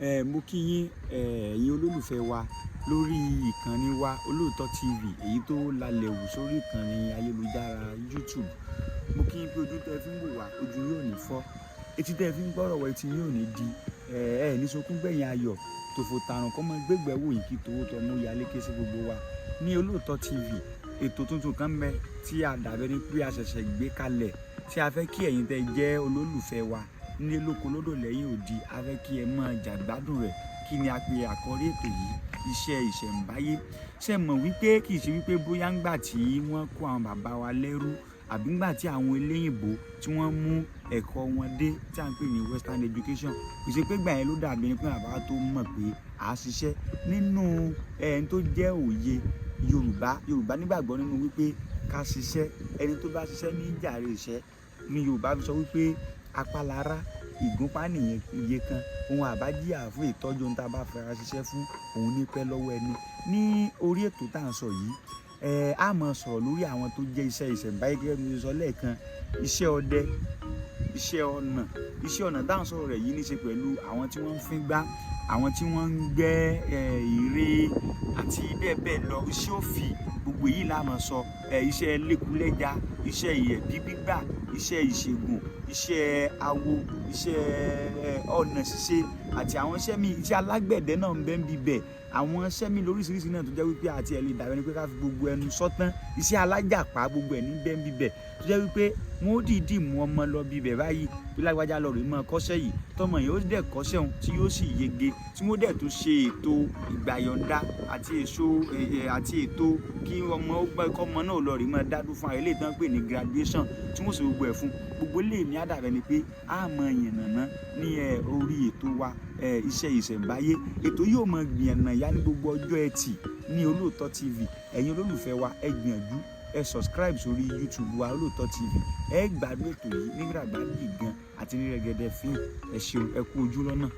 Mo kí yín ẹ̀yin olólùfẹ́ wa lórí ìkànnì wa Olóòótọ́ TV èyí tó lálẹ́ wù sórí ìkànnì ayélujára YouTube. Mo kí yín pé ojú tẹ́ fi ń wò wá ojú yóò ní fọ́, etí tẹ́ fi ń gbọ́rọ̀ wá etí yóò ní di, ní sọkún gbẹ̀yìn ayọ̀ tòfò tàrùn kọ́ mọ gbégbé wò yìí kí tòwó tọ́ mú yálé ké sí gbogbo wa ní Olóòótọ́ TV. Ètò tuntun kan mẹ́ tí a dàbẹ́ ní pé a ṣẹ̀ṣẹ̀ gbé kalẹ̀ tí a fẹ́ kí ẹ̀yin tẹ́ jẹ́ olólùfẹ́ wa nílé lóko lódò lẹ́yìn òdi, a fẹ́ kí ẹ máa jàgbádùn rẹ̀. Kí ni a pè àkọ́rí ètò yìí? Iṣẹ́ ìṣẹ̀nbáyé. Ṣé mọ̀ wípé kì í ṣe wípé bóyá ńgbà tí wọ́n kó àwọn bàbá wa lẹ́rú àbí ńgbà tí àwọn eléyìnbó tí wọ́n mú ẹ̀kọ́ wọn dé tí à ń pè ní western education, kì í ṣe pé gbà yẹn ló dàbí ẹni pé bàbá tó mọ̀ pé à á ṣiṣẹ́ nínú ẹni tó jẹ́ òye Yorùbá nígbàgbọ́ nínú wípé ká ṣiṣẹ́, ẹni tó bá ṣiṣẹ́ ní jàre iṣẹ́ ni Yorùbá fi sọ wípé apálára ìgúnpá nìyẹn iye kan, ohun àbájíyà fún ìtọ́jú ohun tá a bá fara ṣiṣẹ́ fún òun ní pẹ́ lọ́wọ́ ẹni. Ní orí ètò tá à ń sọ yìí, a máa sọ̀rọ̀ lórí àwọn tó jẹ́ iṣẹ́ ìṣẹ̀nbáyé gẹ́gẹ́ bí mo sọ lẹ́ẹ̀kan, iṣẹ́ ọdẹ, iṣẹ́ ọnà tá à ń sọ̀rọ̀ rẹ̀ yìí ní ṣe pẹ̀lú àwọn tí wọ́n ń fín gbá, àwọn tí wọ́n ń gbẹ́ ère àti bẹ́ẹ̀ bẹ́ẹ̀ lọ, iṣẹ́ òfì, gbogbo èyí la máa sọ, iṣẹ́ lẹ́kúlẹ́ja, iṣẹ́ ìyẹ̀bí gbígbà, iṣẹ́ ìṣègùn, iṣẹ́ awo, iṣẹ́ ọ̀nà ṣíṣe àti àwọn iṣẹ́ mi, iṣẹ́ alágbẹ̀dẹ náà ń bẹ ń bibẹ̀, àwọn iṣẹ́ mi lóríṣiríṣi náà tó jẹ́ wípé àti ẹ̀ lè dàbí ẹni pé ká fi gbogbo ẹnu sọ́tán, iṣẹ́ alájàpá gbogbo ẹ̀ ní bẹ ń bibẹ̀ tó jẹ́ wípé wọ́n ó dìídì mú ọmọ lọ bibẹ̀ báyìí bí lágbájá lọ rèé mọ́ kọ́ṣẹ́ yìí, tọmọ yìí ó dẹ̀ kọ́ṣẹ́ òun tí yóò sì yege, tí wọ́n dẹ̀ tó ṣe ètò ìgbàyọ̀ǹda àti ètò kí ọmọ náà lọ rèé mọ́ dádú fún ààrẹ ilé ìtàn pè ní graduation tí wọ́n sì gbogbo ẹ̀ fún gbogbo lè ní àdàbẹ̀ ni pé a mọ ìyànnàná ní orí ètò wa iṣẹ́ ìṣẹ̀nbáyé. Ètò yóò mọ gbìyànjú yá ní gbogbo ọjọ́ ẹtì ní Olóòótọ́ TV. Ẹ̀yin olólùfẹ́ wa ẹ gbìyànjú ẹ subscribe sórí YouTube wa Olóòótọ́ TV, ẹ gbádùn ètò yìí nígbà gbádùn gan àti ní rẹ̀gẹ̀dẹ̀ fín. Ẹ ṣeun, ẹ kú ojú lọ́nà.